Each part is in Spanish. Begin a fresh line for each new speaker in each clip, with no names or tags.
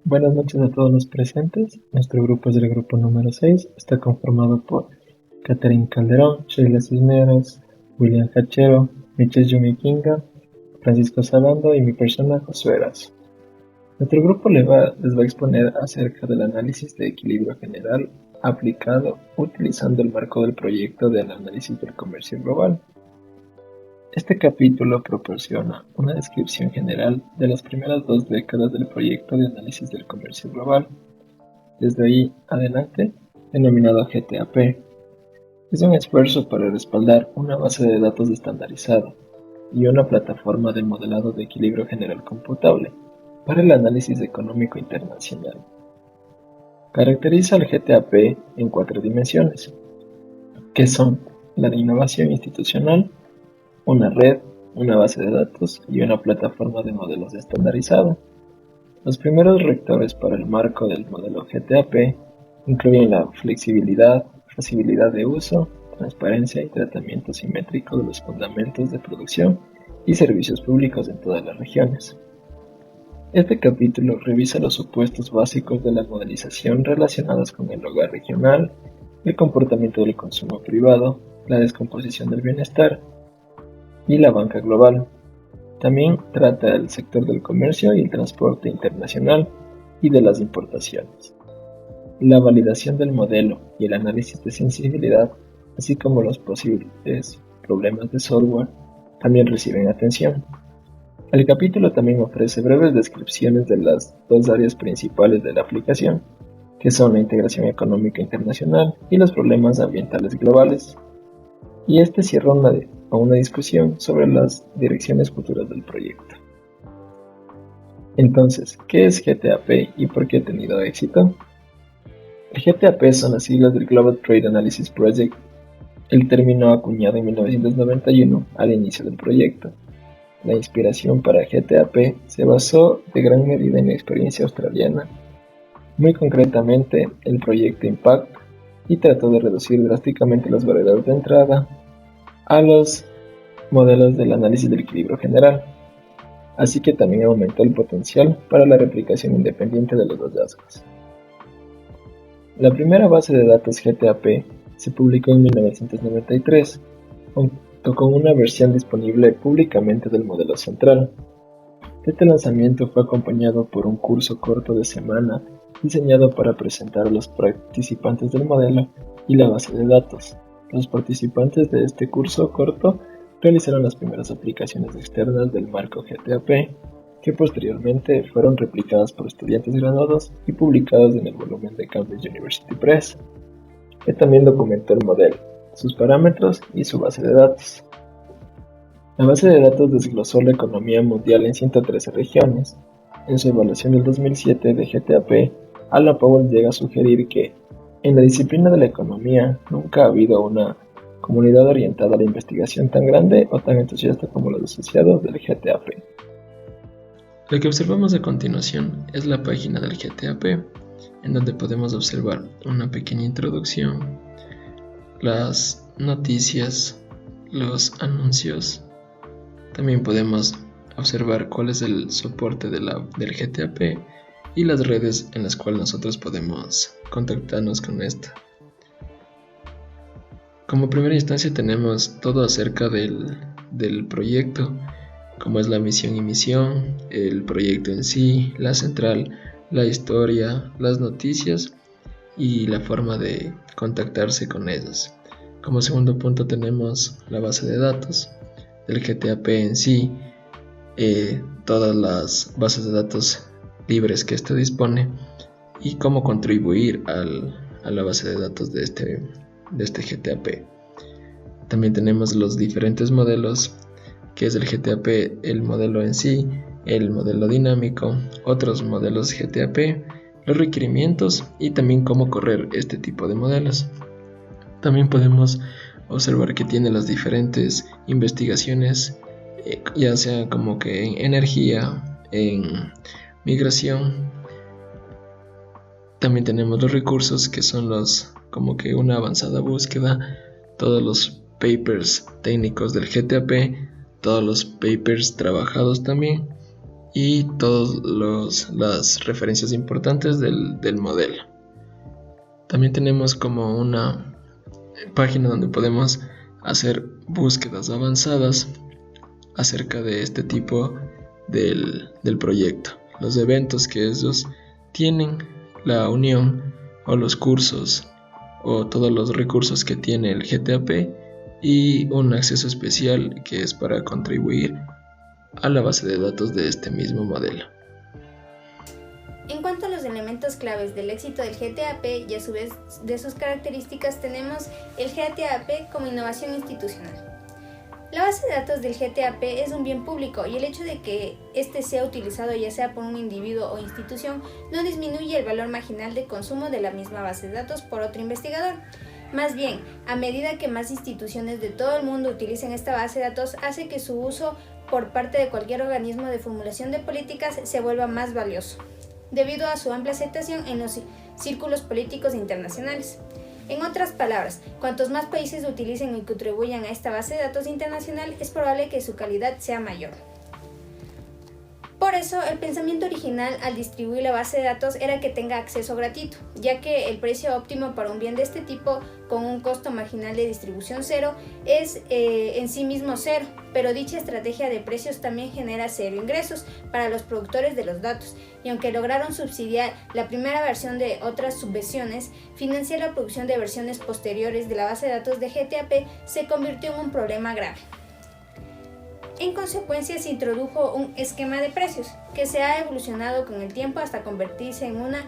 Buenas noches a todos los presentes. Nuestro grupo es el grupo número 6. Está conformado por Catherine Calderón, Sheila Cisneros, William Hachero, Michelle Yumi Kinga, Francisco Salando y mi persona, Josué Erazo. Nuestro grupo les va a exponer acerca del análisis de equilibrio general aplicado utilizando el marco del proyecto del análisis del comercio global. Este capítulo proporciona una descripción general de las primeras 2 décadas del proyecto de análisis del comercio global. Desde ahí adelante, denominado GTAP, es un esfuerzo para respaldar una base de datos estandarizada y una plataforma de modelado de equilibrio general computable para el análisis económico internacional. Caracteriza al GTAP en 4 dimensiones, que son la de innovación institucional, una red, una base de datos y una plataforma de modelos estandarizada. Los primeros rectores para el marco del modelo GTAP incluyen la flexibilidad, facilidad de uso, transparencia y tratamiento simétrico de los fundamentos de producción y servicios públicos en todas las regiones. Este capítulo revisa los supuestos básicos de la modelización relacionados con el hogar regional, el comportamiento del consumo privado, la descomposición del bienestar y la banca global. También trata el sector del comercio y el transporte internacional y de las importaciones. La validación del modelo y el análisis de sensibilidad, así como los posibles problemas de software, también reciben atención. El capítulo también ofrece breves descripciones de las 2 áreas principales de la aplicación, que son la integración económica internacional y los problemas ambientales globales. Y este cierra una discusión sobre las direcciones futuras del proyecto. Entonces, ¿qué es GTAP y por qué ha tenido éxito? El GTAP son las siglas del Global Trade Analysis Project, el término acuñado en 1991 al inicio del proyecto. La inspiración para GTAP se basó de gran medida en la experiencia australiana, muy concretamente el proyecto Impact, y trató de reducir drásticamente las barreras de entrada a los modelos del análisis del equilibrio general, así que también aumentó el potencial para la replicación independiente de los hallazgos. La primera base de datos GTAP se publicó en 1993, junto con una versión disponible públicamente del modelo central. Este lanzamiento fue acompañado por un curso corto de semana diseñado para presentar a los participantes del modelo y la base de datos. Los participantes de este curso corto realizaron las primeras aplicaciones externas del marco GTAP, que posteriormente fueron replicadas por estudiantes graduados y publicadas en el volumen de Cambridge University Press, que también documentó el modelo, sus parámetros y su base de datos. La base de datos desglosó la economía mundial en 113 regiones. En su evaluación del 2007 de GTAP, Alan Powell llega a sugerir que, en la disciplina de la economía, nunca ha habido una comunidad orientada a la investigación tan grande o tan entusiasta como los asociados del GTAP.
Lo que observamos a continuación es la página del GTAP, en donde podemos observar una pequeña introducción, las noticias, los anuncios. También podemos observar cuál es el soporte del GTAP y las redes en las cuales nosotros podemos contactarnos con esta. Como primera instancia tenemos todo acerca del proyecto, como es la misión y misión, el proyecto en sí, la central, la historia, las noticias y la forma de contactarse con ellas. Como segundo punto tenemos la base de datos del GTAP en sí, todas las bases de datos libres que éste dispone y cómo contribuir a la base de datos de este GTAP. También tenemos los diferentes modelos, que es el GTAP, el modelo en sí, el modelo dinámico, otros modelos GTAP, los requerimientos y también cómo correr este tipo de modelos. También podemos observar que tiene las diferentes investigaciones, ya sea como que en energía, en migración. También tenemos los recursos, que son como que una avanzada búsqueda, todos los papers técnicos del GTAP, todos los papers trabajados también, y todas las referencias importantes del modelo. También tenemos como una página donde podemos hacer búsquedas avanzadas acerca de este tipo del proyecto, los eventos que ellos tienen, la unión o los cursos o todos los recursos que tiene el GTAP y un acceso especial que es para contribuir a la base de datos de este mismo modelo.
En cuanto a los elementos claves del éxito del GTAP y a su vez de sus características, tenemos el GTAP como innovación institucional. La base de datos del GTAP es un bien público y el hecho de que éste sea utilizado ya sea por un individuo o institución no disminuye el valor marginal de consumo de la misma base de datos por otro investigador. Más bien, a medida que más instituciones de todo el mundo utilicen esta base de datos, hace que su uso por parte de cualquier organismo de formulación de políticas se vuelva más valioso, debido a su amplia aceptación en los círculos políticos internacionales. En otras palabras, cuantos más países utilicen y contribuyan a esta base de datos internacional, es probable que su calidad sea mayor. Por eso, el pensamiento original al distribuir la base de datos era que tenga acceso gratuito, ya que el precio óptimo para un bien de este tipo, con un costo marginal de distribución cero, es en sí mismo cero, pero dicha estrategia de precios también genera cero ingresos para los productores de los datos, y aunque lograron subsidiar la primera versión de otras subversiones, financiar la producción de versiones posteriores de la base de datos de GTAP se convirtió en un problema grave. En consecuencia, se introdujo un esquema de precios que se ha evolucionado con el tiempo hasta convertirse en una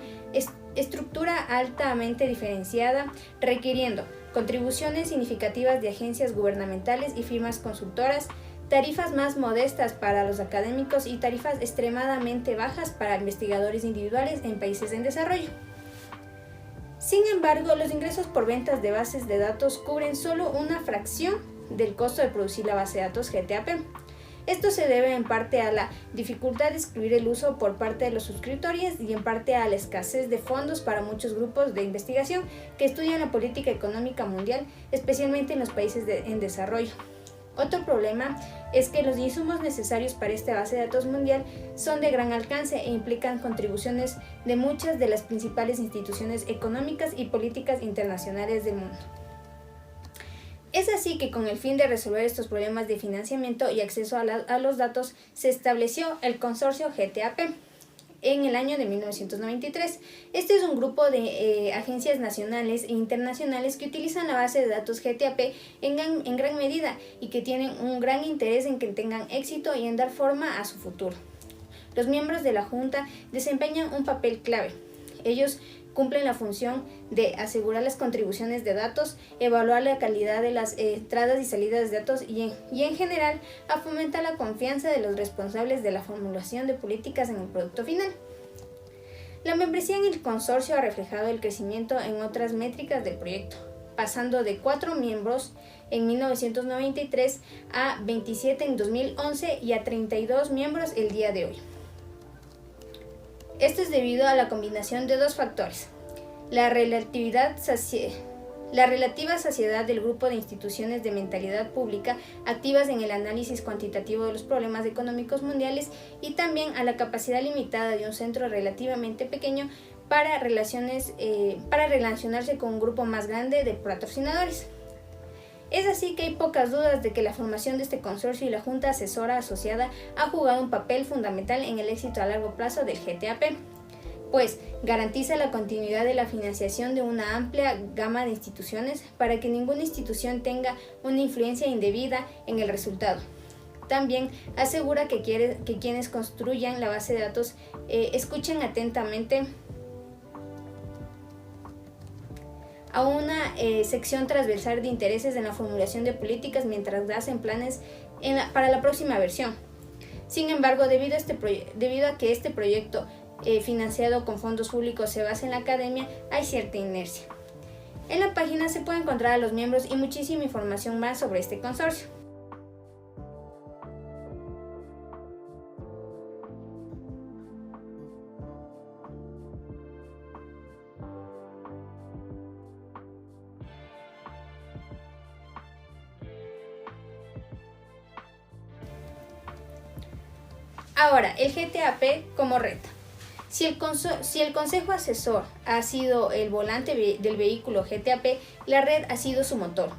estructura altamente diferenciada, requiriendo contribuciones significativas de agencias gubernamentales y firmas consultoras, tarifas más modestas para los académicos y tarifas extremadamente bajas para investigadores individuales en países en desarrollo. Sin embargo, los ingresos por ventas de bases de datos cubren solo una fracción del costo de producir la base de datos GTAP. Esto se debe en parte a la dificultad de excluir el uso por parte de los suscriptores y en parte a la escasez de fondos para muchos grupos de investigación que estudian la política económica mundial, especialmente en los países en desarrollo. Otro problema es que los insumos necesarios para esta base de datos mundial son de gran alcance e implican contribuciones de muchas de las principales instituciones económicas y políticas internacionales del mundo. Es así que con el fin de resolver estos problemas de financiamiento y acceso a los datos, se estableció el consorcio GTAP en el año de 1993. Este es un grupo de agencias nacionales e internacionales que utilizan la base de datos GTAP en gran medida y que tienen un gran interés en que tengan éxito y en dar forma a su futuro. Los miembros de la Junta desempeñan un papel clave. Ellos cumplen la función de asegurar las contribuciones de datos, evaluar la calidad de las entradas y salidas de datos y en general a fomentar la confianza de los responsables de la formulación de políticas en el producto final. La membresía en el consorcio ha reflejado el crecimiento en otras métricas del proyecto, pasando de 4 miembros en 1993 a 27 en 2011 y a 32 miembros el día de hoy. Esto es debido a la combinación de dos factores: la relativa saciedad del grupo de instituciones de mentalidad pública activas en el análisis cuantitativo de los problemas económicos mundiales y también a la capacidad limitada de un centro relativamente pequeño para relacionarse con un grupo más grande de patrocinadores. Es así que hay pocas dudas de que la formación de este consorcio y la Junta Asesora Asociada ha jugado un papel fundamental en el éxito a largo plazo del GTAP, pues garantiza la continuidad de la financiación de una amplia gama de instituciones para que ninguna institución tenga una influencia indebida en el resultado. También asegura que quienes construyan la base de datos escuchen atentamente a una sección transversal de intereses en la formulación de políticas mientras hacen planes para la próxima versión. Sin embargo, debido a que este proyecto financiado con fondos públicos se basa en la academia, hay cierta inercia. En la página se puede encontrar a los miembros y muchísima información más sobre este consorcio. Ahora, el GTAP como red. Si el Consejo Asesor ha sido el volante del vehículo GTAP, la red ha sido su motor.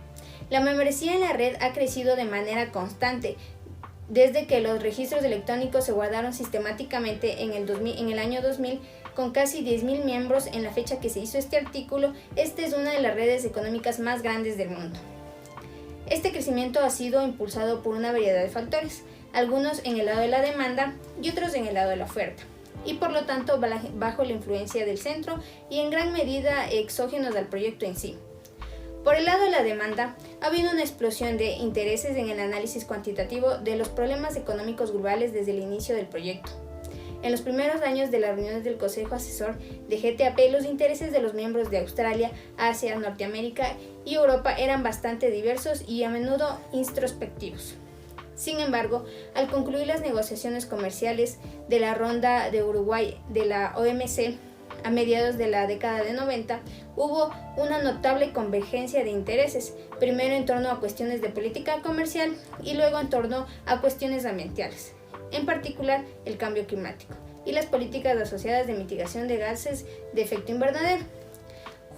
La membresía en la red ha crecido de manera constante desde que los registros electrónicos se guardaron sistemáticamente en el año 2000, con casi 10.000 miembros en la fecha que se hizo este artículo. Esta es una de las redes económicas más grandes del mundo. Este crecimiento ha sido impulsado por una variedad de factores, algunos en el lado de la demanda y otros en el lado de la oferta, y por lo tanto bajo la influencia del centro y en gran medida exógenos al proyecto en sí. Por el lado de la demanda, ha habido una explosión de intereses en el análisis cuantitativo de los problemas económicos globales desde el inicio del proyecto. En los primeros años de las reuniones del Consejo Asesor de GTAP, los intereses de los miembros de Australia, Asia, Norteamérica y Europa eran bastante diversos y a menudo introspectivos. Sin embargo, al concluir las negociaciones comerciales de la ronda de Uruguay de la OMC a mediados de la década de 90, hubo una notable convergencia de intereses, primero en torno a cuestiones de política comercial y luego en torno a cuestiones ambientales, en particular el cambio climático y las políticas asociadas de mitigación de gases de efecto invernadero.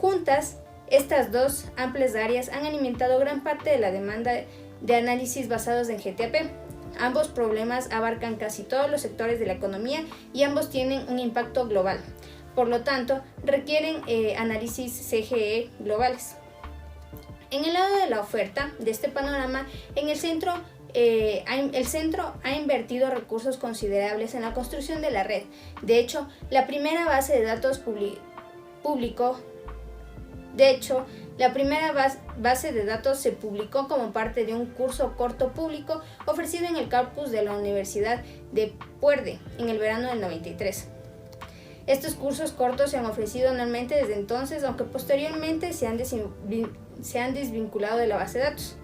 Juntas, estas dos amplias áreas han alimentado gran parte de la demanda de análisis basados en GTAP. Ambos problemas abarcan casi todos los sectores de la economía y ambos tienen un impacto global. Por lo tanto, requieren análisis CGE globales. En el lado de la oferta de este panorama, el centro ha invertido recursos considerables en la construcción de la red. De hecho, la primera base de datos se publicó como parte de un curso corto público ofrecido en el campus de la Universidad de Puerde en el verano del 93. Estos cursos cortos se han ofrecido anualmente desde entonces, aunque posteriormente se han desvinculado de la base de datos.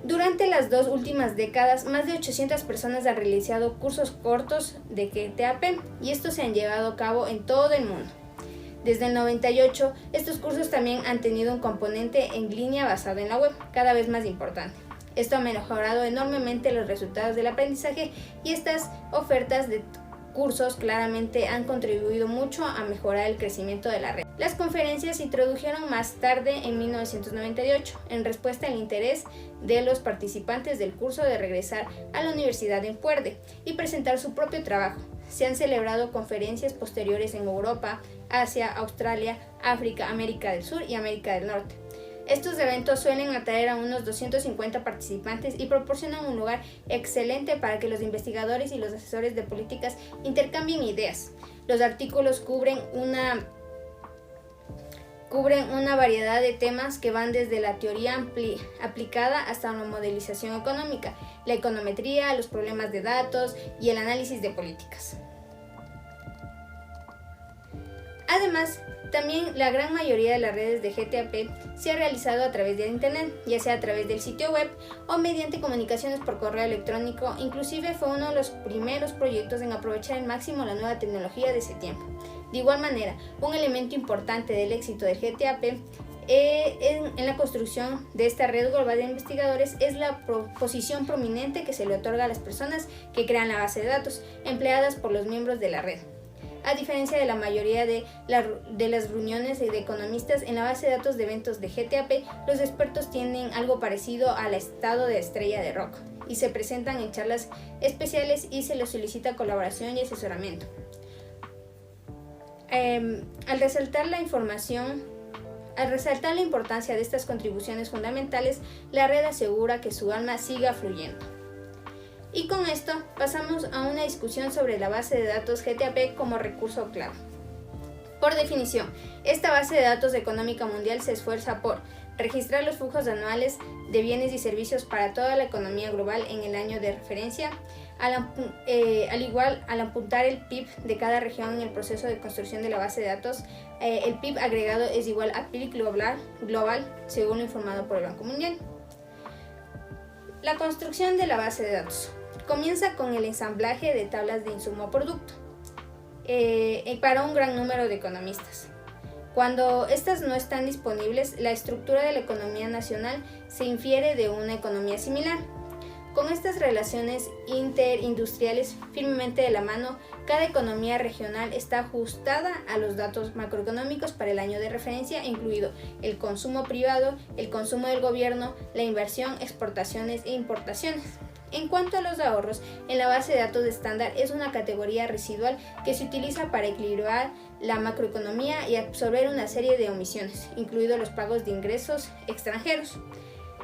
Durante las 2 últimas décadas, más de 800 personas han realizado cursos cortos de GTAP y estos se han llevado a cabo en todo el mundo. Desde el 98, estos cursos también han tenido un componente en línea basado en la web, cada vez más importante. Esto ha mejorado enormemente los resultados del aprendizaje y estas ofertas de cursos claramente han contribuido mucho a mejorar el crecimiento de la red. Las conferencias se introdujeron más tarde en 1998 en respuesta al interés de los participantes del curso de regresar a la universidad en Puerde y presentar su propio trabajo. Se han celebrado conferencias posteriores en Europa, Asia, Australia, África, América del Sur y América del Norte. Estos eventos suelen atraer a unos 250 participantes y proporcionan un lugar excelente para que los investigadores y los asesores de políticas intercambien ideas. Los artículos cubren una variedad de temas que van desde la teoría aplicada hasta la modelización económica, la econometría, los problemas de datos y el análisis de políticas. Además, también la gran mayoría de las redes de GTAP se ha realizado a través de Internet, ya sea a través del sitio web o mediante comunicaciones por correo electrónico. Inclusive fue uno de los primeros proyectos en aprovechar al máximo la nueva tecnología de ese tiempo. De igual manera, un elemento importante del éxito del GTAP en la construcción de esta red global de investigadores es la posición prominente que se le otorga a las personas que crean la base de datos empleadas por los miembros de la red. A diferencia de la mayoría de las reuniones de economistas en la base de datos de eventos de GTAP, los expertos tienen algo parecido al estado de estrella de rock y se presentan en charlas especiales y se les solicita colaboración y asesoramiento. Al resaltar la importancia de estas contribuciones fundamentales, la red asegura que su alma siga fluyendo. Y con esto pasamos a una discusión sobre la base de datos GTAP como recurso clave. Por definición, esta base de datos económica mundial se esfuerza por registrar los flujos anuales de bienes y servicios para toda la economía global en el año de referencia, al igual al apuntar el PIB de cada región en el proceso de construcción de la base de datos. El PIB agregado es igual a PIB global, según lo informado por el Banco Mundial. La construcción de la base de datos comienza con el ensamblaje de tablas de insumo-producto para un gran número de economistas. Cuando estas no están disponibles, la estructura de la economía nacional se infiere de una economía similar. Con estas relaciones interindustriales firmemente de la mano, cada economía regional está ajustada a los datos macroeconómicos para el año de referencia, incluido el consumo privado, el consumo del gobierno, la inversión, exportaciones e importaciones. En cuanto a los ahorros, en la base de datos de estándar es una categoría residual que se utiliza para equilibrar la macroeconomía y absorber una serie de omisiones, incluidos los pagos de ingresos extranjeros.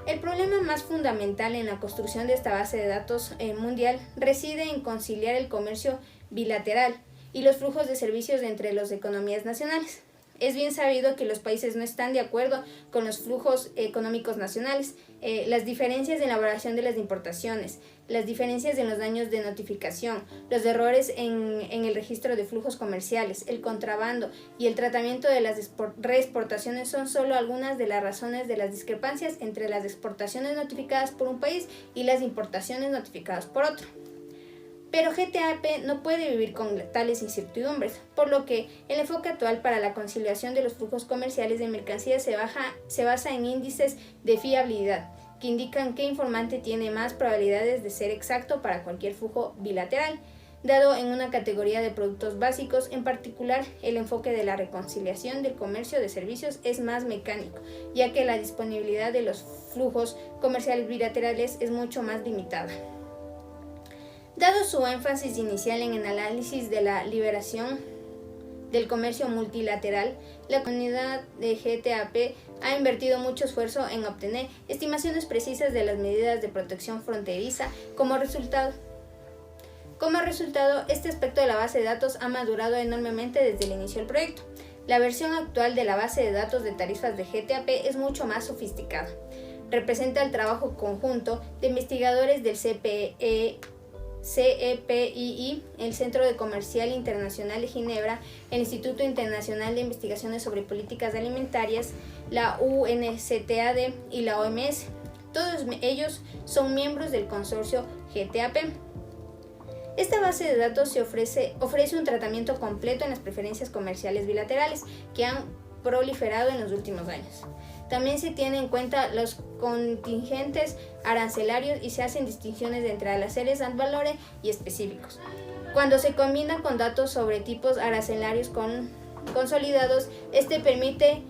El problema más fundamental en la construcción de esta base de datos mundial reside en conciliar el comercio bilateral y los flujos de servicios entre las economías nacionales. Es bien sabido que los países no están de acuerdo con los flujos económicos nacionales, las diferencias en la elaboración de las importaciones, las diferencias en los daños de notificación, los errores en el registro de flujos comerciales, el contrabando y el tratamiento de las reexportaciones son solo algunas de las razones de las discrepancias entre las exportaciones notificadas por un país y las importaciones notificadas por otro. Pero GTAP no puede vivir con tales incertidumbres, por lo que el enfoque actual para la conciliación de los flujos comerciales de mercancías se basa en índices de fiabilidad, que indican qué informante tiene más probabilidades de ser exacto para cualquier flujo bilateral, dado en una categoría de productos básicos. En particular, el enfoque de la reconciliación del comercio de servicios es más mecánico, ya que la disponibilidad de los flujos comerciales bilaterales es mucho más limitada. Dado su énfasis inicial en el análisis de la liberación del comercio multilateral, la comunidad de GTAP ha invertido mucho esfuerzo en obtener estimaciones precisas de las medidas de protección fronteriza. Como resultado, este aspecto de la base de datos ha madurado enormemente desde el inicio del proyecto. La versión actual de la base de datos de tarifas de GTAP es mucho más sofisticada. Representa el trabajo conjunto de investigadores del CEPII, el Centro de Comercial Internacional de Ginebra, el Instituto Internacional de Investigaciones sobre Políticas Alimentarias, la UNCTAD y la OMS. Todos ellos son miembros del consorcio GTAP. Esta base de datos ofrece un tratamiento completo en las preferencias comerciales bilaterales que han proliferado en los últimos años. También se tienen en cuenta los contingentes arancelarios y se hacen distinciones entre aranceles ad valorem y específicos. Cuando se combina con datos sobre tipos arancelarios consolidados, este permite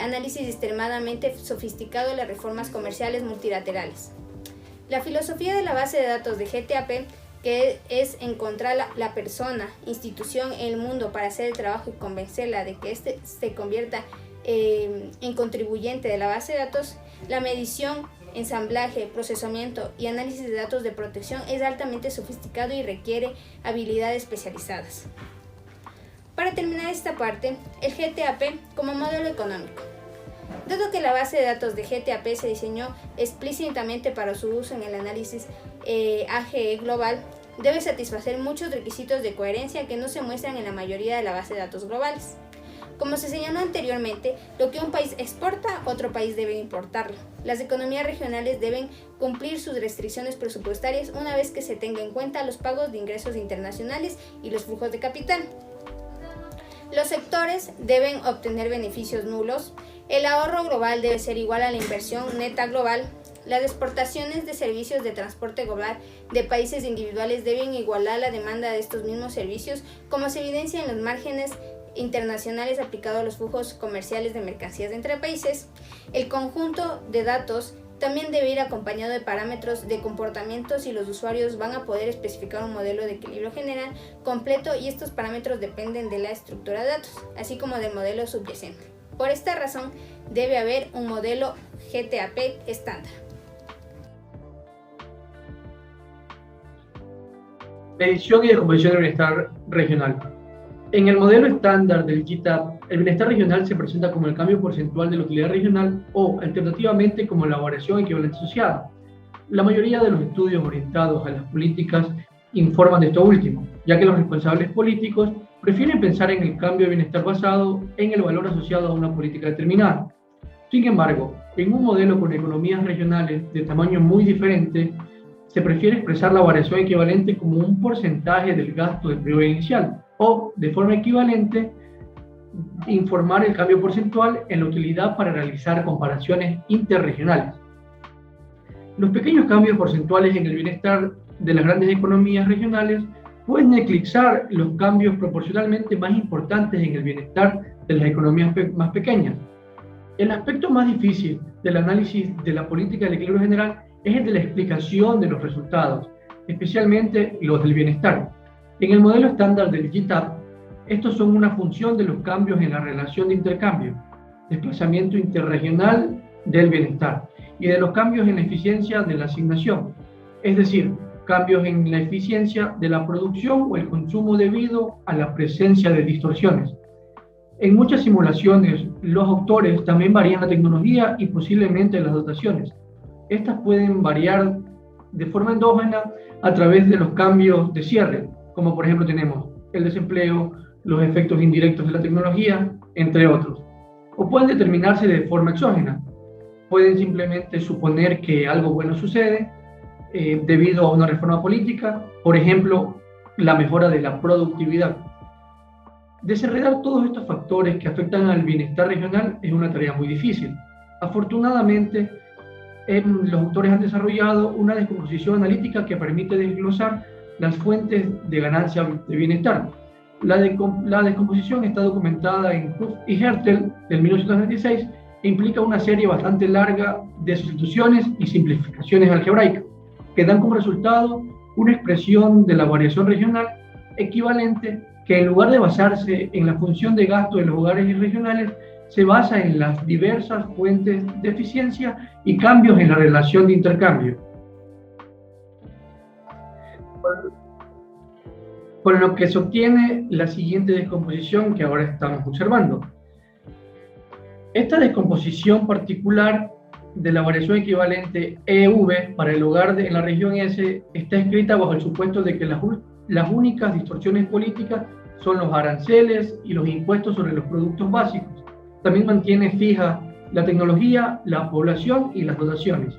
análisis extremadamente sofisticado de las reformas comerciales multilaterales. La filosofía de la base de datos de GTAP, que es encontrar la persona, institución en el mundo para hacer el trabajo y convencerla de que éste se convierta en contribuyente de la base de datos, la medición, ensamblaje, procesamiento y análisis de datos de protección es altamente sofisticado y requiere habilidades especializadas. Para terminar esta parte, el GTAP como modelo económico. Dado que la base de datos de GTAP se diseñó explícitamente para su uso en el análisis AGE global, debe satisfacer muchos requisitos de coherencia que no se muestran en la mayoría de las bases de datos globales. Como se señaló anteriormente, lo que un país exporta, otro país debe importarlo. Las economías regionales deben cumplir sus restricciones presupuestarias una vez que se tenga en cuenta los pagos de ingresos internacionales y los flujos de capital. Los sectores deben obtener beneficios nulos. El ahorro global debe ser igual a la inversión neta global. Las exportaciones de servicios de transporte global de países individuales deben igualar la demanda de estos mismos servicios, como se evidencia en los márgenes internacionales aplicados a los flujos comerciales de mercancías entre países. El conjunto de datos también debe ir acompañado de parámetros de comportamientos y los usuarios van a poder especificar un modelo de equilibrio general completo y estos parámetros dependen de la estructura de datos, así como del modelo subyacente. Por esta razón, debe haber un modelo GTAP estándar.
Medición y descomposición del bienestar regional. En el modelo estándar del GTAP, el bienestar regional se presenta como el cambio porcentual de la utilidad regional o, alternativamente, como la variación equivalente asociada. La mayoría de los estudios orientados a las políticas informan de esto último, ya que los responsables políticos prefieren pensar en el cambio de bienestar basado en el valor asociado a una política determinada. Sin embargo, en un modelo con economías regionales de tamaño muy diferente, se prefiere expresar la variación equivalente como un porcentaje del gasto del periodo inicial, o, de forma equivalente, informar el cambio porcentual en la utilidad para realizar comparaciones interregionales. Los pequeños cambios porcentuales en el bienestar de las grandes economías regionales pueden eclipsar los cambios proporcionalmente más importantes en el bienestar de las economías más pequeñas. El aspecto más difícil del análisis de la política del equilibrio general es el de la explicación de los resultados, especialmente los del bienestar. En el modelo estándar del GTAP, estos son una función de los cambios en la relación de intercambio, desplazamiento interregional del bienestar y de los cambios en la eficiencia de la asignación, es decir, cambios en la eficiencia de la producción o el consumo debido a la presencia de distorsiones. En muchas simulaciones, los autores también varían la tecnología y posiblemente las dotaciones. Estas pueden variar de forma endógena a través de los cambios de cierre, como por ejemplo tenemos el desempleo, los efectos indirectos de la tecnología, entre otros. O pueden determinarse de forma exógena. Pueden simplemente suponer que algo bueno sucede debido a una reforma política, por ejemplo, la mejora de la productividad. Desenredar todos estos factores que afectan al bienestar regional es una tarea muy difícil. Afortunadamente, los autores han desarrollado una descomposición analítica que permite desglosar las fuentes de ganancia de bienestar. La descomposición está documentada en Huff y Hertel del 1996 e implica una serie bastante larga de sustituciones y simplificaciones algebraicas que dan como resultado una expresión de la variación regional equivalente que en lugar de basarse en la función de gasto de los hogares regionales, se basa en las diversas fuentes de eficiencia y cambios en la relación de intercambio. Con lo que se obtiene la siguiente descomposición que ahora estamos observando. Esta descomposición particular de la variación equivalente EV para el hogar en la región S está escrita bajo el supuesto de que las únicas distorsiones políticas son los aranceles y los impuestos sobre los productos básicos. También mantiene fija la tecnología, la población y las dotaciones.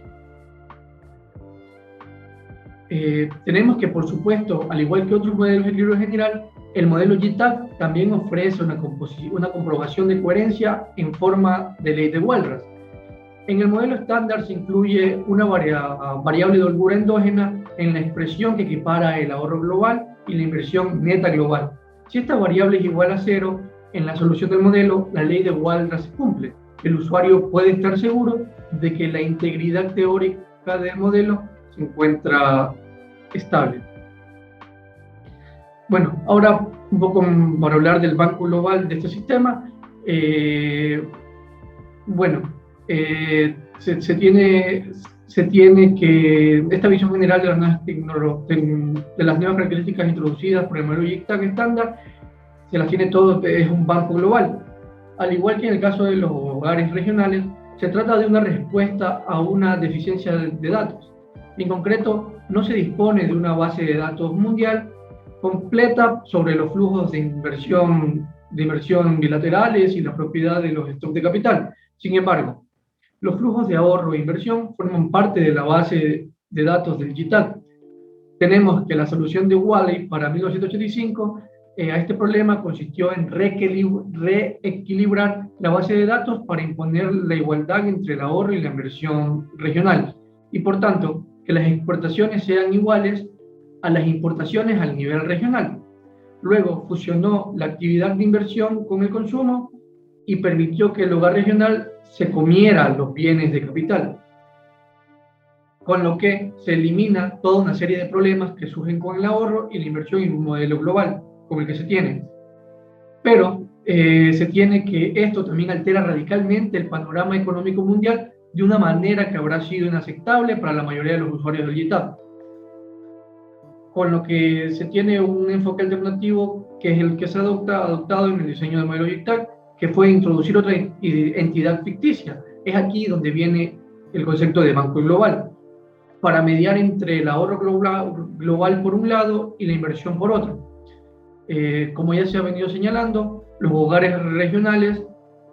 Tenemos que, por supuesto, al igual que otros modelos de equilibrio general, el modelo GTAP también ofrece una comprobación de coherencia en forma de ley de Walras. En el modelo estándar se incluye una variable de holgura endógena en la expresión que equipara el ahorro global y la inversión neta global. Si esta variable es igual a 0, en la solución del modelo, la ley de Walras se cumple. El usuario puede estar seguro de que la integridad teórica del modelo se encuentra estable. Bueno, ahora un poco para hablar del banco global de este sistema. Se tiene que esta visión general de las nuevas características introducidas por el modelo GTAP estándar se las tiene todo, es un banco global. Al igual que en el caso de los hogares regionales, se trata de una respuesta a una deficiencia de datos. En concreto, no se dispone de una base de datos mundial completa sobre los flujos de inversión bilaterales y la propiedad de los stocks de capital. Sin embargo, los flujos de ahorro e inversión forman parte de la base de datos del GTAP. Tenemos que la solución de Wally para 1985 a este problema consistió en reequilibrar la base de datos para imponer la igualdad entre el ahorro y la inversión regional, y por tanto, que las exportaciones sean iguales a las importaciones al nivel regional. Luego fusionó la actividad de inversión con el consumo y permitió que el hogar regional se comiera los bienes de capital, con lo que se elimina toda una serie de problemas que surgen con el ahorro y la inversión en un modelo global, como el que se tiene. Pero se tiene que esto también altera radicalmente el panorama económico mundial de una manera que habrá sido inaceptable para la mayoría de los usuarios del GTAP. Con lo que se tiene un enfoque alternativo que es el que se ha adoptado en el diseño del modelo GTAP, que fue introducir otra entidad ficticia. Es aquí donde viene el concepto de banco global, para mediar entre el ahorro global por un lado y la inversión por otro. Como ya se ha venido señalando, los hogares regionales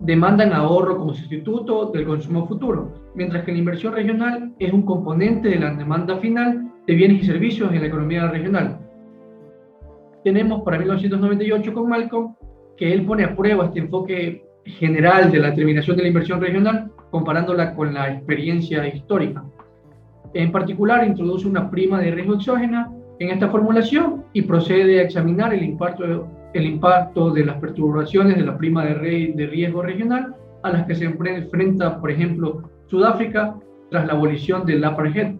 demandan ahorro como sustituto del consumo futuro, mientras que la inversión regional es un componente de la demanda final de bienes y servicios en la economía regional. Tenemos para 1998 con Malcolm que él pone a prueba este enfoque general de la determinación de la inversión regional, comparándola con la experiencia histórica. En particular, introduce una prima de riesgo exógena en esta formulación y procede a examinar el impacto de las perturbaciones de la prima de riesgo regional a las que se enfrenta, por ejemplo, Sudáfrica tras la abolición del apartheid.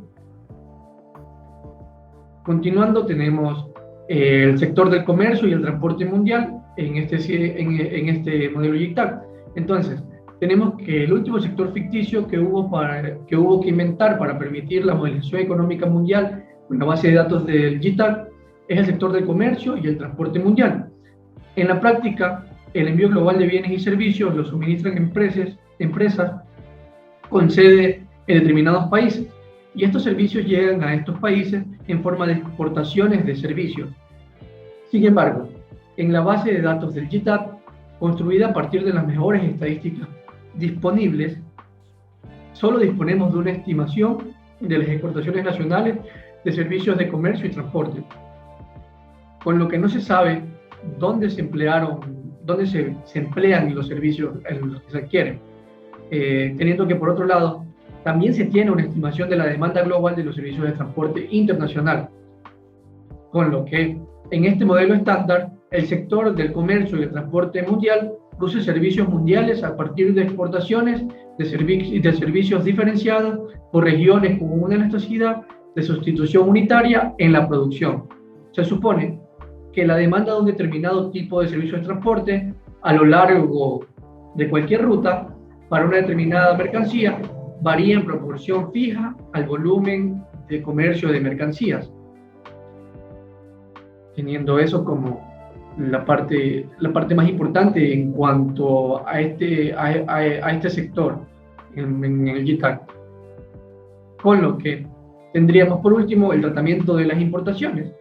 Continuando, tenemos el sector del comercio y el transporte mundial en este modelo YICTAC. Entonces, tenemos que el último sector ficticio que hubo que inventar para permitir la modelización económica mundial con la base de datos del YICTAC es el sector del comercio y el transporte mundial. En la práctica, el envío global de bienes y servicios lo suministran empresas con sede en determinados países, y estos servicios llegan a estos países en forma de exportaciones de servicios. Sin embargo, en la base de datos del YICTAC, construida a partir de las mejores estadísticas disponibles, solo disponemos de una estimación de las exportaciones nacionales de servicios de comercio y transporte, con lo que no se sabe dónde se emplean los servicios en los que se adquieren, teniendo que, por otro lado, también se tiene una estimación de la demanda global de los servicios de transporte internacional, con lo que en este modelo estándar el sector del comercio y el transporte mundial produce servicios mundiales a partir de exportaciones de servicios diferenciados por regiones con una elasticidad de sustitución unitaria en la producción. Se supone que la demanda de un determinado tipo de servicio de transporte a lo largo de cualquier ruta para una determinada mercancía varía en proporción fija al volumen de comercio de mercancías, teniendo eso como la parte más importante en cuanto a este sector en el YICTAC. Con lo que tendríamos por último el tratamiento de las importaciones.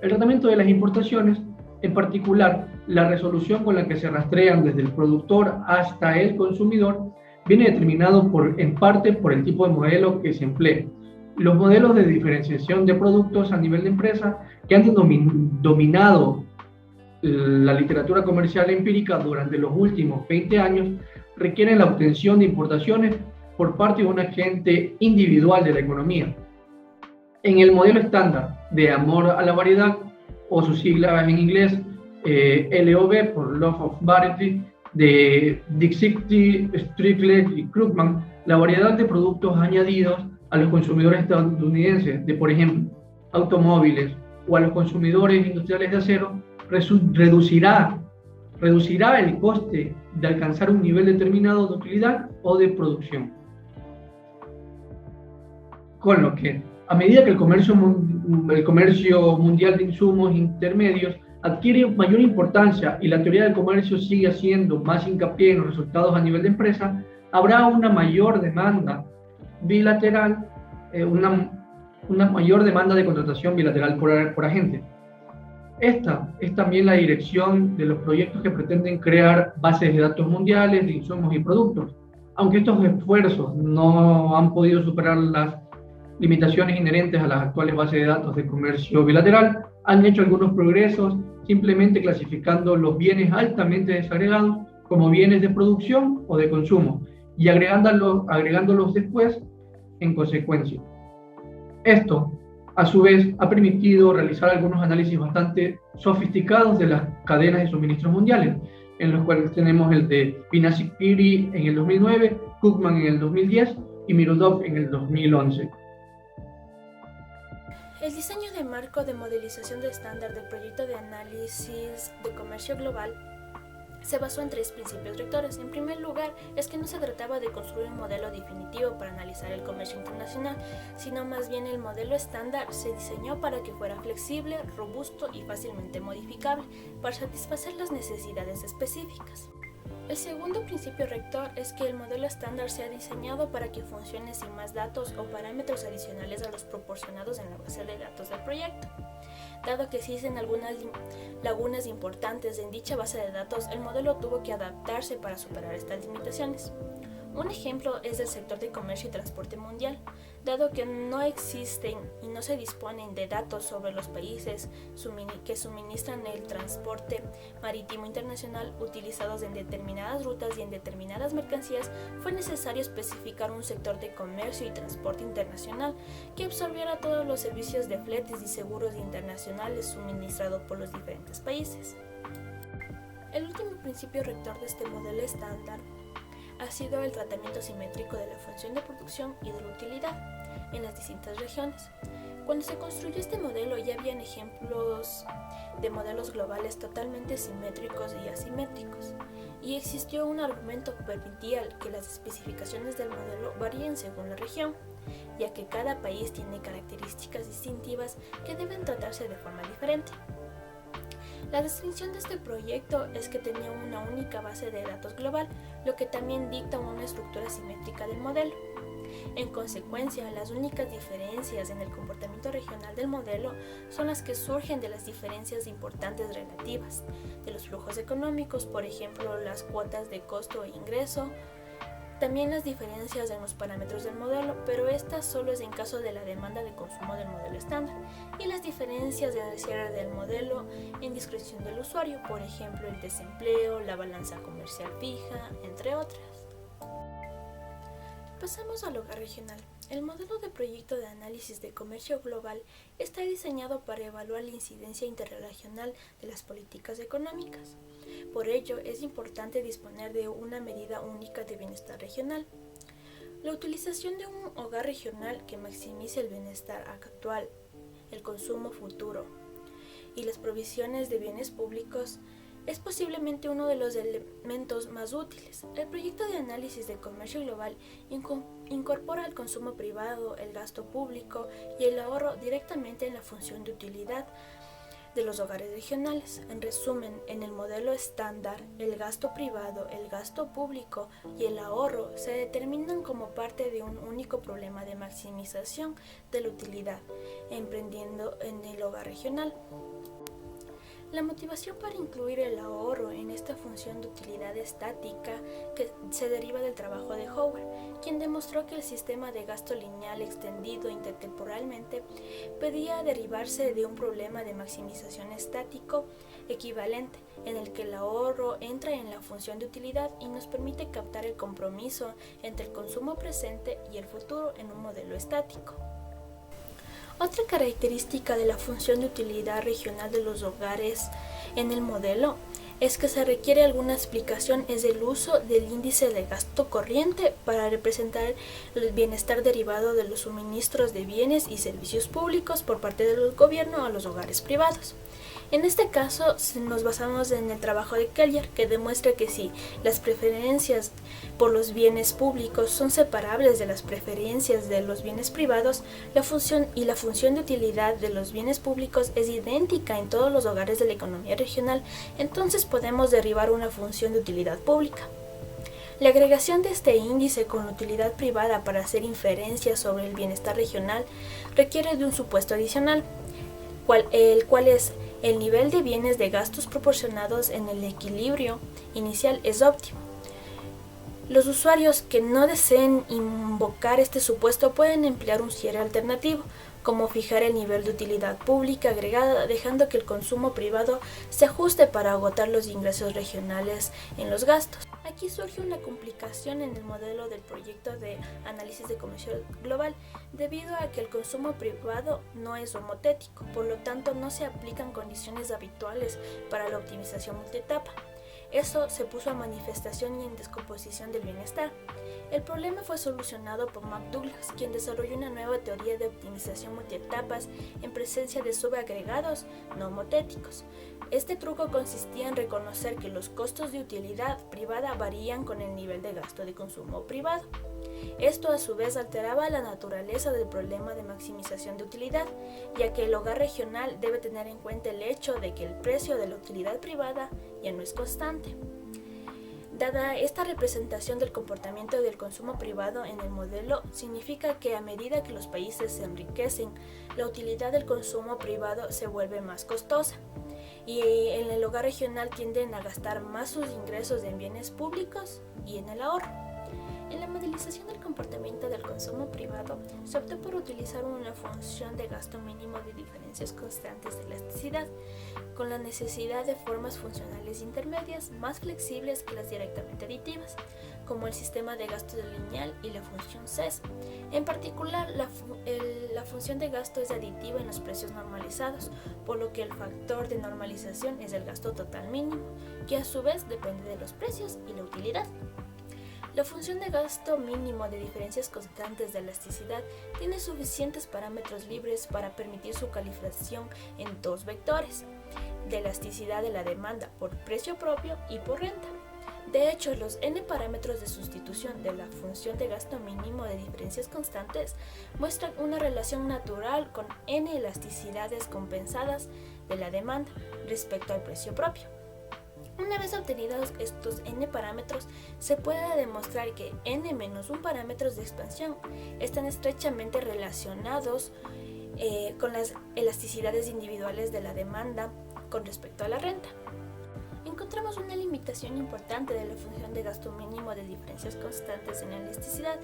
El tratamiento de las importaciones, en particular la resolución con la que se rastrean desde el productor hasta el consumidor, viene determinado en parte por el tipo de modelo que se emplee. Los modelos de diferenciación de productos a nivel de empresa que han dominado la literatura comercial empírica durante los últimos 20 años requieren la obtención de importaciones por parte de un agente individual de la economía. En el modelo estándar de amor a la variedad, o sus siglas en inglés LOV por Love of Variety, de Dixit, Strickler y Krugman, la variedad de productos añadidos a los consumidores estadounidenses de, por ejemplo, automóviles o a los consumidores industriales de acero reducirá el coste de alcanzar un nivel determinado de utilidad o de producción. Con lo que, a medida que el comercio mundial de insumos intermedios adquiere mayor importancia y la teoría del comercio sigue haciendo más hincapié en los resultados a nivel de empresa, habrá una mayor demanda bilateral, una mayor demanda de contratación bilateral por agente. Esta es también la dirección de los proyectos que pretenden crear bases de datos mundiales de insumos y productos. Aunque estos esfuerzos no han podido superar las limitaciones inherentes a las actuales bases de datos de comercio bilateral, han hecho algunos progresos simplemente clasificando los bienes altamente desagregados como bienes de producción o de consumo y agregándolos después en consecuencia. Esto, a su vez, ha permitido realizar algunos análisis bastante sofisticados de las cadenas de suministros mundiales, en los cuales tenemos el de Pinacci-Piri en el 2009, Cookman en el 2010 y Mirudov en el 2011.
El diseño de marco de modelización de estándar del proyecto de análisis de comercio global se basó en 3 principios rectores. En primer lugar, es que no se trataba de construir un modelo definitivo para analizar el comercio internacional, sino más bien el modelo estándar se diseñó para que fuera flexible, robusto y fácilmente modificable para satisfacer las necesidades específicas. El segundo principio rector es que el modelo estándar sea diseñado para que funcione sin más datos o parámetros adicionales a los proporcionados en la base de datos del proyecto. Dado que existen algunas lagunas importantes en dicha base de datos, el modelo tuvo que adaptarse para superar estas limitaciones. Un ejemplo es el sector de comercio y transporte mundial, dado que no existen y no se disponen de datos sobre los países que suministran el transporte marítimo internacional utilizados en determinadas rutas y en determinadas mercancías, fue necesario especificar un sector de comercio y transporte internacional que absorbiera todos los servicios de fletes y seguros internacionales suministrados por los diferentes países. El último principio rector de este modelo estándar ha sido el tratamiento simétrico de la función de producción y de la utilidad en las distintas regiones. Cuando se construyó este modelo ya habían ejemplos de modelos globales totalmente simétricos y asimétricos, y existió un argumento que permitía que las especificaciones del modelo varíen según la región, ya que cada país tiene características distintivas que deben tratarse de forma diferente. La distinción de este proyecto es que tenía una única base de datos global, lo que también dicta una estructura simétrica del modelo. En consecuencia, las únicas diferencias en el comportamiento regional del modelo son las que surgen de las diferencias importantes relativas, de los flujos económicos, por ejemplo, las cuotas de costo e ingreso, también las diferencias en los parámetros del modelo, pero estas solo es en caso de la demanda de consumo del modelo estándar, y las diferencias en el cierre del modelo en discreción del usuario, por ejemplo el desempleo, la balanza comercial fija, entre otras. Pasamos al hogar regional. El modelo de proyecto de análisis de comercio global está diseñado para evaluar la incidencia interregional de las políticas económicas. Por ello, es importante disponer de una medida única de bienestar regional. La utilización de un hogar regional que maximice el bienestar actual, el consumo futuro y las provisiones de bienes públicos es posiblemente uno de los elementos más útiles. El proyecto de análisis de comercio global incorpora el consumo privado, el gasto público y el ahorro directamente en la función de utilidad de los hogares regionales. En resumen, en el modelo estándar, el gasto privado, el gasto público y el ahorro se determinan como parte de un único problema de maximización de la utilidad, emprendiendo en el hogar regional. La motivación para incluir el ahorro en esta función de utilidad estática que se deriva del trabajo de Howard, quien demostró que el sistema de gasto lineal extendido intertemporalmente podía derivarse de un problema de maximización estático equivalente, en el que el ahorro entra en la función de utilidad y nos permite captar el compromiso entre el consumo presente y el futuro en un modelo estático. Otra característica de la función de utilidad regional de los hogares en el modelo es que se requiere alguna explicación es el uso del índice de gasto corriente para representar el bienestar derivado de los suministros de bienes y servicios públicos por parte del gobierno a los hogares privados. En este caso nos basamos en el trabajo de Kelleher, que demuestra que si las preferencias por los bienes públicos son separables de las preferencias de los bienes privados, la función de utilidad de los bienes públicos es idéntica en todos los hogares de la economía regional, entonces podemos derivar una función de utilidad pública. La agregación de este índice con la utilidad privada para hacer inferencias sobre el bienestar regional requiere de un supuesto adicional, el cual es el nivel de bienes de gastos proporcionados en el equilibrio inicial es óptimo. Los usuarios que no deseen invocar este supuesto pueden emplear un cierre alternativo, como fijar el nivel de utilidad pública agregada, dejando que el consumo privado se ajuste para agotar los ingresos regionales en los gastos. Aquí surge una complicación en el modelo del proyecto de análisis de comercio global, debido a que el consumo privado no es homotético, por lo tanto no se aplican condiciones habituales para la optimización multietapa. Eso se puso a manifestación y en descomposición del bienestar. El problema fue solucionado por McDouglas, quien desarrolló una nueva teoría de optimización multietapas en presencia de subagregados no homotéticos. Este truco consistía en reconocer que los costos de utilidad privada varían con el nivel de gasto de consumo privado. Esto a su vez alteraba la naturaleza del problema de maximización de utilidad, ya que el hogar regional debe tener en cuenta el hecho de que el precio de la utilidad privada ya no es constante. Dada esta representación del comportamiento del consumo privado en el modelo, significa que a medida que los países se enriquecen, la utilidad del consumo privado se vuelve más costosa, y en el hogar regional tienden a gastar más sus ingresos en bienes públicos y en el ahorro. En la modelización del comportamiento del consumo privado, se optó por utilizar una función de gasto mínimo de diferencias constantes de elasticidad, con la necesidad de formas funcionales intermedias más flexibles que las directamente aditivas, como el sistema de gasto lineal y la función CES. En particular, la función de gasto es aditiva en los precios normalizados, por lo que el factor de normalización es el gasto total mínimo, que a su vez depende de los precios y la utilidad. La función de gasto mínimo de diferencias constantes de elasticidad tiene suficientes parámetros libres para permitir su calibración en dos vectores, de elasticidad de la demanda por precio propio y por renta. De hecho, los n parámetros de sustitución de la función de gasto mínimo de diferencias constantes muestran una relación natural con n elasticidades compensadas de la demanda respecto al precio propio. Una vez obtenidos estos n parámetros, se puede demostrar que n menos 1 parámetros de expansión están estrechamente relacionados con las elasticidades individuales de la demanda con respecto a la renta. Encontramos una limitación importante de la función de gasto mínimo de diferencias constantes en la elasticidad,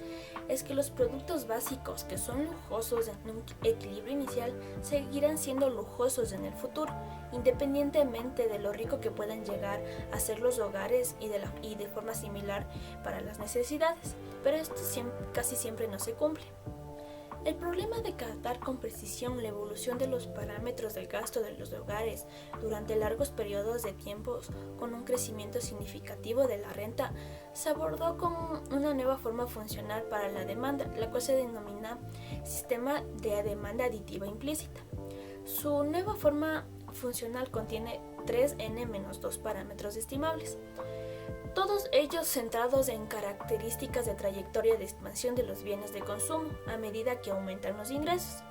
es que los productos básicos que son lujosos en un equilibrio inicial seguirán siendo lujosos en el futuro, independientemente de lo rico que puedan llegar a ser los hogares y de forma similar para las necesidades, pero esto casi siempre no se cumple. El problema de captar con precisión la evolución de los parámetros del gasto de los hogares durante largos periodos de tiempos con un crecimiento significativo de la renta se abordó con una nueva forma funcional para la demanda, la cual se denomina sistema de demanda aditiva implícita. Su nueva forma funcional contiene 3n-2 parámetros estimables, todos ellos centrados en características de trayectoria de expansión de los bienes de consumo a medida que aumentan los ingresos.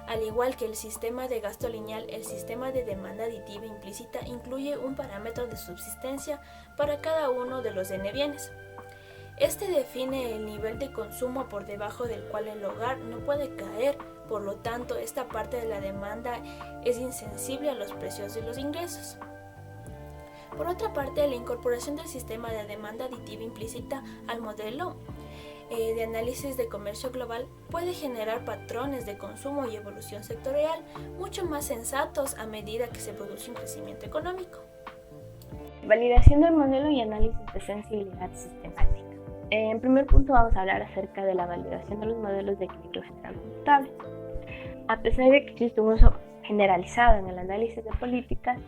Al igual que el sistema de gasto lineal, el sistema de demanda aditiva implícita incluye un parámetro de subsistencia para cada uno de los n bienes. Este define el nivel de consumo por debajo del cual el hogar no puede caer, por lo tanto, esta parte de la demanda es insensible a los precios de los ingresos. Por otra parte, la incorporación del sistema de demanda aditiva implícita al modelo de análisis de comercio global puede generar patrones de consumo y evolución sectorial mucho más sensatos a medida que se produce un crecimiento económico.
Validación del modelo y análisis de sensibilidad sistemática. En primer punto vamos a hablar acerca de la validación de los modelos de equilibrio general computable. A pesar de que existe un uso generalizado en el análisis de políticas,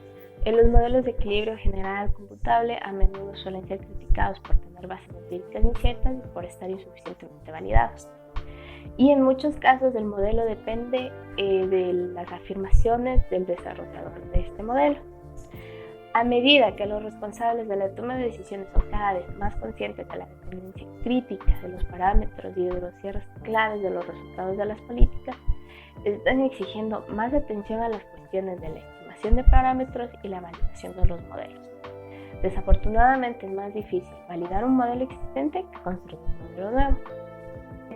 los modelos de equilibrio general computable a menudo suelen ser criticados por tener bases empíricas inciertas y por estar insuficientemente validados. Y en muchos casos el modelo depende de las afirmaciones del desarrollador de este modelo. A medida que los responsables de la toma de decisiones son cada vez más conscientes de la dependencia crítica de los parámetros y de los cierres claves de los resultados de las políticas, están exigiendo más atención a las cuestiones de la estimación de parámetros y la validación de los modelos. Desafortunadamente es más difícil validar un modelo existente que construir un modelo nuevo.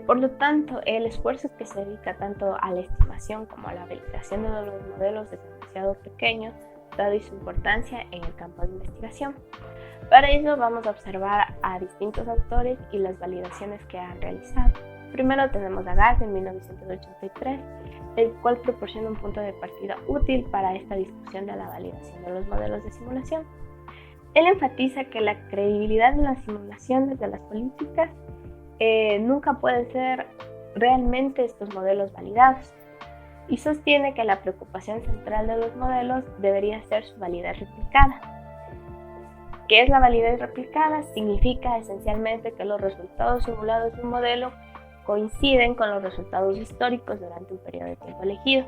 Por lo tanto, el esfuerzo que se dedica tanto a la estimación como a la validación de los modelos es demasiado pequeño, dado su importancia en el campo de investigación. Para ello vamos a observar a distintos autores y las validaciones que han realizado. Primero tenemos a Gass en 1983, el cual proporciona un punto de partida útil para esta discusión de la validación de los modelos de simulación. Él enfatiza que la credibilidad de las simulaciones de las políticas nunca pueden ser realmente estos modelos validados, y sostiene que la preocupación central de los modelos debería ser su validez replicada. ¿Qué es la validez replicada? Significa esencialmente que los resultados simulados de un modelo coinciden con los resultados históricos durante un periodo de tiempo elegido.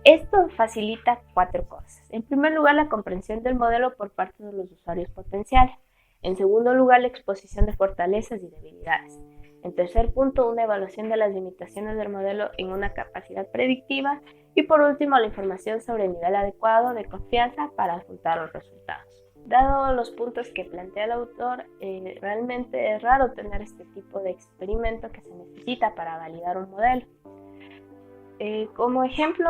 Esto facilita 4 cosas. En primer lugar, la comprensión del modelo por parte de los usuarios potenciales. En segundo lugar, la exposición de fortalezas y debilidades. En tercer punto, una evaluación de las limitaciones del modelo en una capacidad predictiva. Y por último, la información sobre el nivel adecuado de confianza para ajustar los resultados. Dado los puntos que plantea el autor, realmente es raro tener este tipo de experimento que se necesita para validar un modelo. Como ejemplo,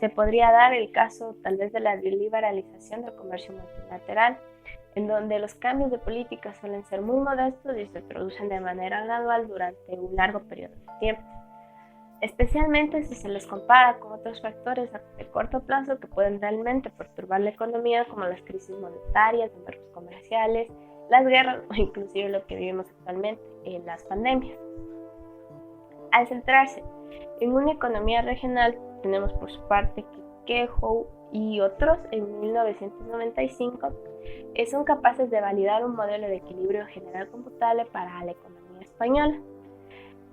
se podría dar el caso tal vez de la liberalización del comercio multilateral, en donde los cambios de política suelen ser muy modestos y se producen de manera gradual durante un largo periodo de tiempo, especialmente si se les compara con otros factores de corto plazo que pueden realmente perturbar la economía, como las crisis monetarias, los mercados comerciales, las guerras o inclusive lo que vivimos actualmente en las pandemias. Al centrarse en una economía regional, tenemos por su parte que Kehoe y otros en 1995 son capaces de validar un modelo de equilibrio general computable para la economía española,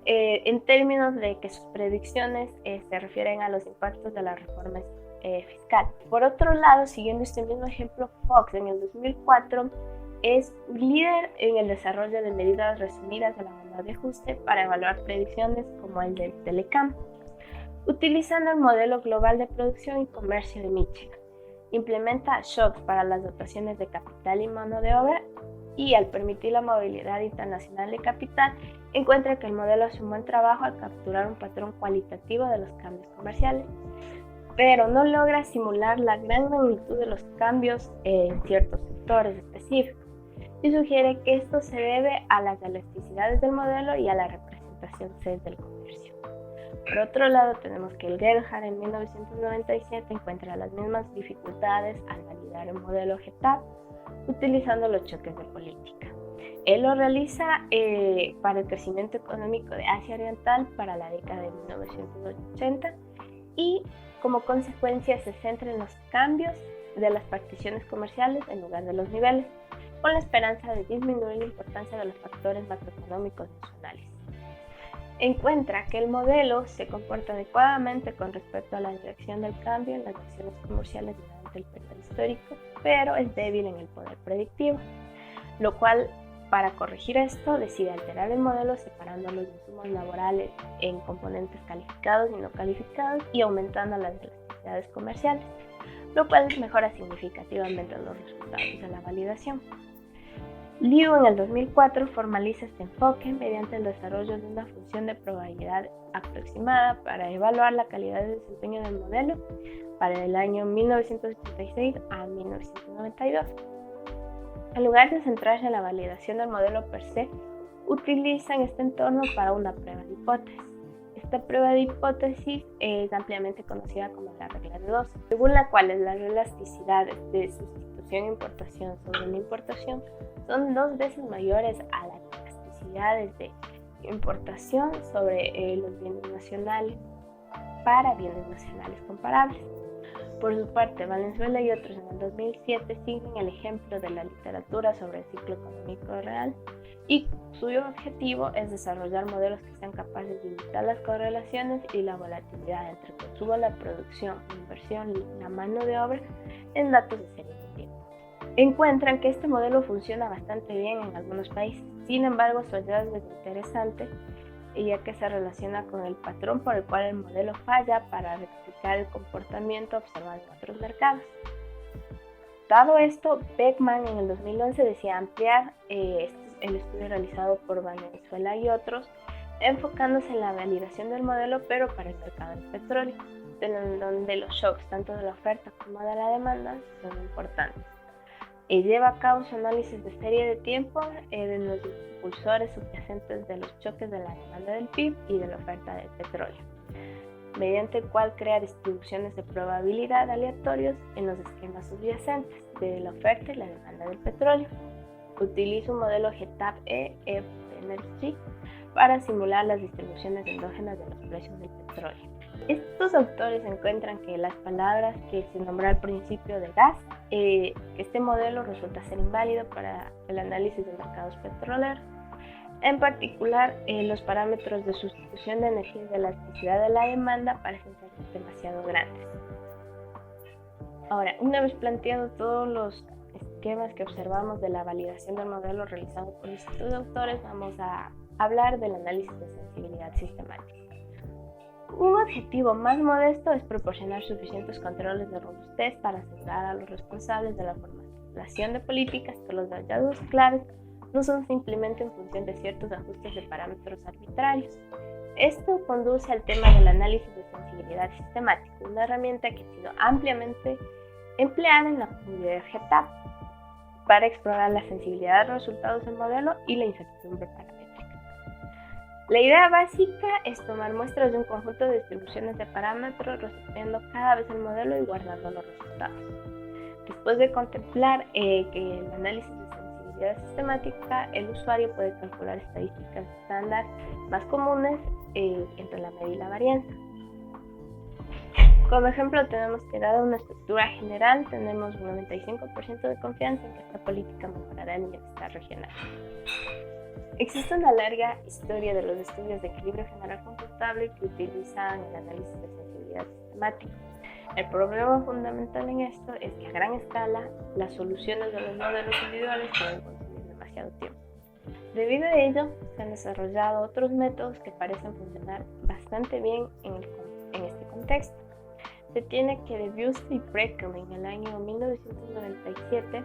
en términos de que sus predicciones se refieren a los impactos de la reforma fiscal. Por otro lado, siguiendo este mismo ejemplo, Fox en el 2004 es un líder en el desarrollo de medidas resumidas de la banda de ajuste para evaluar predicciones como el del Telecom, utilizando el modelo global de producción y comercio de Michigan. Implementa shocks para las dotaciones de capital y mano de obra y, al permitir la movilidad internacional de capital, encuentra que el modelo hace un buen trabajo al capturar un patrón cualitativo de los cambios comerciales, pero no logra simular la gran magnitud de los cambios en ciertos sectores específicos, y sugiere que esto se debe a las elasticidades del modelo y a la representación C del comercio. Por otro lado, tenemos que el Gerhard en 1997 encuentra las mismas dificultades al validar el modelo GTAP utilizando los choques de política. Él lo realiza para el crecimiento económico de Asia Oriental para la década de 1980 y, como consecuencia, se centra en los cambios de las particiones comerciales en lugar de los niveles, con la esperanza de disminuir la importancia de los factores macroeconómicos nacionales. Encuentra que el modelo se comporta adecuadamente con respecto a la dirección del cambio en las acciones comerciales durante el periodo histórico, pero es débil en el poder predictivo, lo cual, para corregir esto, decide alterar el modelo separando los insumos laborales en componentes calificados y no calificados y aumentando las elasticidades comerciales, lo cual mejora significativamente los resultados de la validación. Liu en el 2004 formaliza este enfoque mediante el desarrollo de una función de probabilidad aproximada para evaluar la calidad de desempeño del modelo para el año 1986 a 1992. En lugar de centrarse en la validación del modelo per se, utilizan este entorno para una prueba de hipótesis. Esta prueba de hipótesis es ampliamente conocida como la regla de 2, según la cual las elasticidades de sustitución e importación sobre la importación son 2 veces mayores a las elasticidades de importación sobre los bienes nacionales para bienes nacionales comparables. Por su parte, Valenzuela y otros en el 2007 siguen el ejemplo de la literatura sobre el ciclo económico real y cuyo objetivo es desarrollar modelos que sean capaces de limitar las correlaciones y la volatilidad entre el consumo, la producción, la inversión y la mano de obra en datos de serie de tiempo. Encuentran que este modelo funciona bastante bien en algunos países, sin embargo su hallazgo es interesante ya que se relaciona con el patrón por el cual el modelo falla para replicar el comportamiento observado en otros mercados. Dado esto, Beckman en el 2011 decía ampliar el estudio realizado por Valenzuela y otros, enfocándose en la validación del modelo pero para el mercado del petróleo, en donde los shocks tanto de la oferta como de la demanda son importantes. Lleva a cabo su análisis de serie de tiempo de los impulsores subyacentes de los choques de la demanda del PIB y de la oferta del petróleo, mediante el cual crea distribuciones de probabilidad aleatorios en los esquemas subyacentes de la oferta y la demanda del petróleo. Utiliza un modelo GTAP-E Energy para simular las distribuciones endógenas de los precios del petróleo. Estos autores encuentran que las palabras que se nombró al principio de gas, que este modelo resulta ser inválido para el análisis de mercados petroleros. En particular, los parámetros de sustitución de energía y de elasticidad de la demanda parecen ser demasiado grandes. Ahora, una vez planteado todos los esquemas que observamos de la validación del modelo realizado por estos autores, vamos a hablar del análisis de sensibilidad sistemática. Un objetivo más modesto es proporcionar suficientes controles de robustez para asegurar a los responsables de la formulación de políticas que los hallazgos claves no son simplemente en función de ciertos ajustes de parámetros arbitrarios. Esto conduce al tema del análisis de sensibilidad sistemática, una herramienta que ha sido ampliamente empleada en la comunidad GTAP para explorar la sensibilidad de los resultados del modelo y la incertidumbre paramétrica. La idea básica es tomar muestras de un conjunto de distribuciones de parámetros, resolviendo cada vez el modelo y guardando los resultados. Después de contemplar que el análisis de sensibilidad sistemática, el usuario puede calcular estadísticas estándar más comunes entre la media y la varianza. Como ejemplo, tenemos que dada una estructura general, tenemos un 95% de confianza en que esta política mejorará el bienestar regional. Existe una larga historia de los estudios de equilibrio general computable que utilizan el análisis de sensibilidad sistemática. El problema fundamental en esto es que a gran escala las soluciones de los modelos individuales pueden consumir demasiado tiempo. Debido a ello, se han desarrollado otros métodos que parecen funcionar bastante bien en este contexto. Se tiene que Debus y Prekel en el año 1997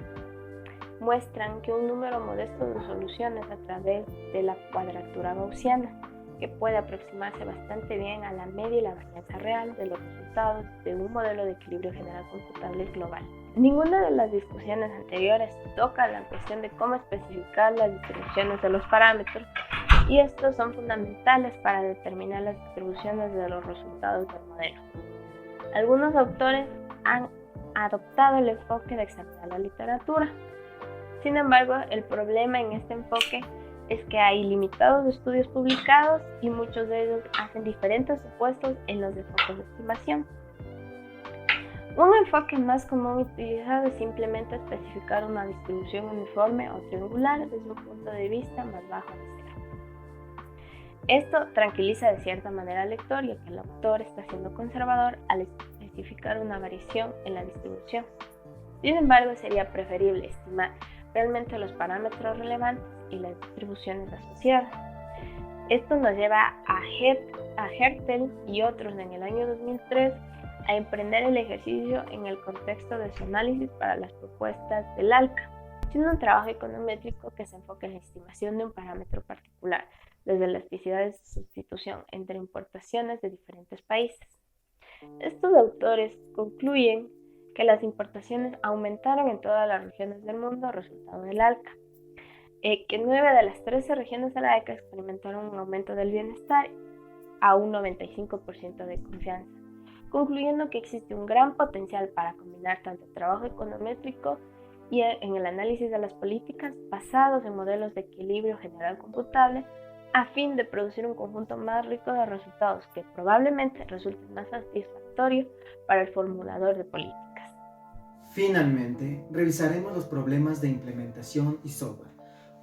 muestran que un número modesto de soluciones a través de la cuadratura gaussiana, que puede aproximarse bastante bien a la media y la varianza real de los resultados de un modelo de equilibrio general computable global. Ninguna de las discusiones anteriores toca la cuestión de cómo especificar las distribuciones de los parámetros, y estos son fundamentales para determinar las distribuciones de los resultados del modelo. Algunos autores han adoptado el enfoque de examinar la literatura. Sin embargo, el problema en este enfoque es que hay limitados estudios publicados y muchos de ellos hacen diferentes supuestos en los enfoques de estimación. Un enfoque más común utilizado es simplemente especificar una distribución uniforme o triangular desde un punto de vista más bajo de cero. Esto tranquiliza de cierta manera al lector, ya que el autor está siendo conservador al especificar una variación en la distribución. Sin embargo, sería preferible estimar realmente los parámetros relevantes y las distribuciones asociadas. Esto nos lleva a Hertel y otros en el año 2003 a emprender el ejercicio en el contexto de su análisis para las propuestas del ALCA, siendo un trabajo econométrico que se enfoca en la estimación de un parámetro particular, desde la elasticidad de sustitución entre importaciones de diferentes países. Estos autores concluyen que las importaciones aumentaron en todas las regiones del mundo resultado del ALCA, que 9 de las 13 regiones de la ALCA experimentaron un aumento del bienestar a un 95% de confianza, concluyendo que existe un gran potencial para combinar tanto trabajo econométrico y en el análisis de las políticas basados en modelos de equilibrio general computable a fin de producir un conjunto más rico de resultados que probablemente resulten más satisfactorios para el formulador de políticas.
Finalmente, revisaremos los problemas de implementación y software.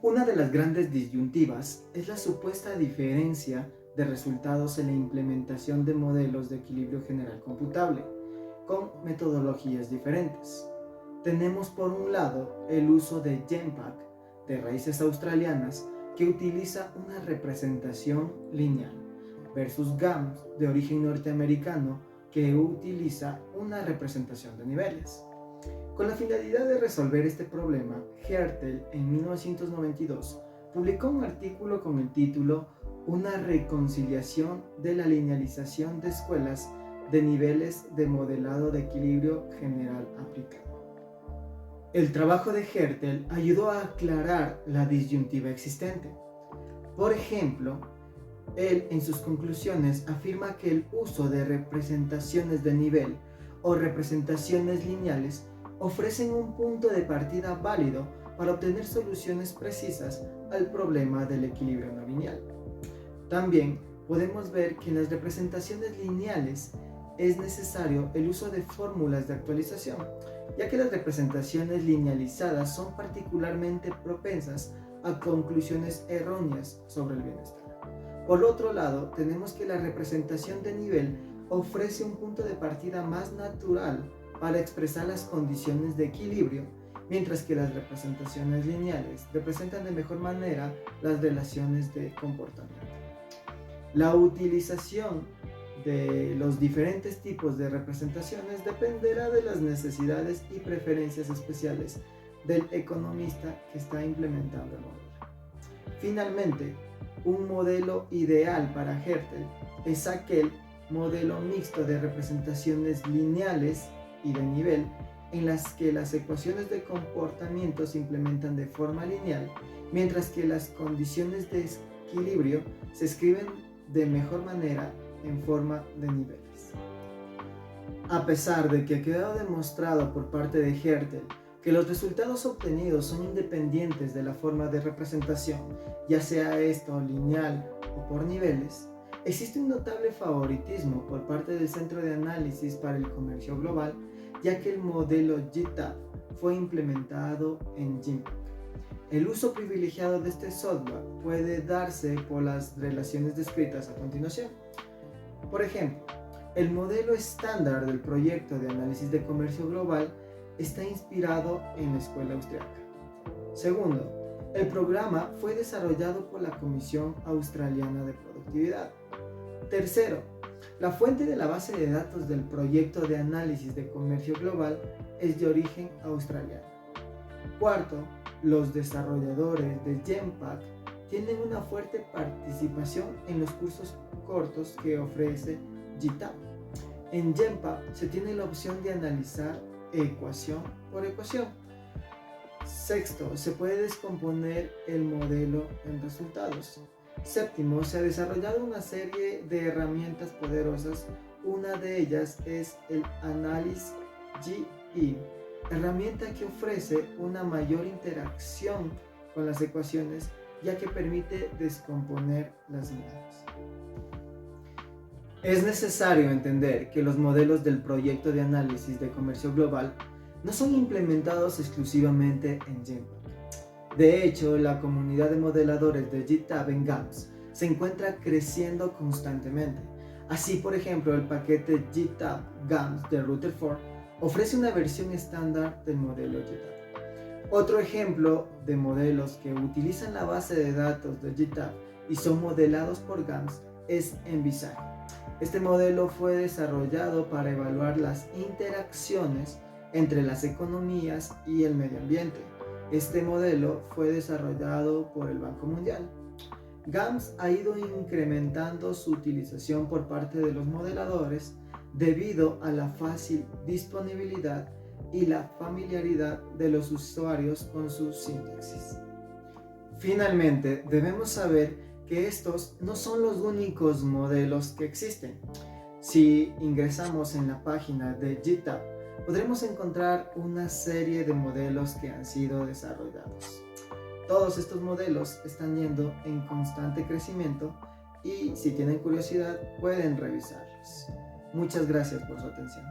Una de las grandes disyuntivas es la supuesta diferencia de resultados en la implementación de modelos de equilibrio general computable, con metodologías diferentes. Tenemos por un lado el uso de GenPack, de raíces australianas, que utiliza una representación lineal, versus GAMS, de origen norteamericano, que utiliza una representación de niveles. Con la finalidad de resolver este problema, Hertel en 1992 publicó un artículo con el título Una reconciliación de la linealización de escuelas de niveles de modelado de equilibrio general aplicado. El trabajo de Hertel ayudó a aclarar la disyuntiva existente. Por ejemplo, él en sus conclusiones afirma que el uso de representaciones de nivel o representaciones lineales ofrecen un punto de partida válido para obtener soluciones precisas al problema del equilibrio no lineal. También podemos ver que en las representaciones lineales es necesario el uso de fórmulas de actualización, ya que las representaciones linealizadas son particularmente propensas a conclusiones erróneas sobre el bienestar. Por otro lado, tenemos que la representación de nivel ofrece un punto de partida más natural para expresar las condiciones de equilibrio, mientras que las representaciones lineales representan de mejor manera las relaciones de comportamiento. La utilización de los diferentes tipos de representaciones dependerá de las necesidades y preferencias especiales del economista que está implementando el modelo. Finalmente, un modelo ideal para Hertel es aquel modelo mixto de representaciones lineales y de nivel en las que las ecuaciones de comportamiento se implementan de forma lineal, mientras que las condiciones de equilibrio se escriben de mejor manera en forma de niveles. A pesar de que ha quedado demostrado por parte de Hertel que los resultados obtenidos son independientes de la forma de representación, ya sea esto lineal o por niveles, existe un notable favoritismo por parte del Centro de Análisis para el Comercio Global, ya que el modelo GitHub fue implementado en Genpack. El uso privilegiado de este software puede darse por las relaciones descritas a continuación. Por ejemplo, el modelo estándar del proyecto de análisis de comercio global está inspirado en la escuela austriaca. Segundo, el programa fue desarrollado por la Comisión Australiana de Productividad. Tercero, la fuente de la base de datos del proyecto de análisis de comercio global es de origen australiano. Cuarto, los desarrolladores de Genpack tienen una fuerte participación en los cursos cortos que ofrece GitHub. En Genpack se tiene la opción de analizar ecuación por ecuación. Sexto, se puede descomponer el modelo en resultados. Séptimo, se ha desarrollado una serie de herramientas poderosas. Una de ellas es el Analysis GE, herramienta que ofrece una mayor interacción con las ecuaciones, ya que permite descomponer las mismas. Es necesario entender que los modelos del proyecto de análisis de comercio global no son implementados exclusivamente en Genpack. De hecho, la comunidad de modeladores de GitHub en GAMS se encuentra creciendo constantemente. Así, por ejemplo, el paquete GitHub GAMS de Rutherford ofrece una versión estándar del modelo GitHub. Otro ejemplo de modelos que utilizan la base de datos de GitHub y son modelados por GAMS es Envisage. Este modelo fue desarrollado para evaluar las interacciones entre las economías y el medio ambiente. Este modelo fue desarrollado por el Banco Mundial. GAMS ha ido incrementando su utilización por parte de los modeladores debido a la fácil disponibilidad y la familiaridad de los usuarios con su sintaxis. Finalmente, debemos saber que estos no son los únicos modelos que existen. Si ingresamos en la página de GitHub, podremos encontrar una serie de modelos que han sido desarrollados. Todos estos modelos están yendo en constante crecimiento y si tienen curiosidad pueden revisarlos. Muchas gracias por su atención.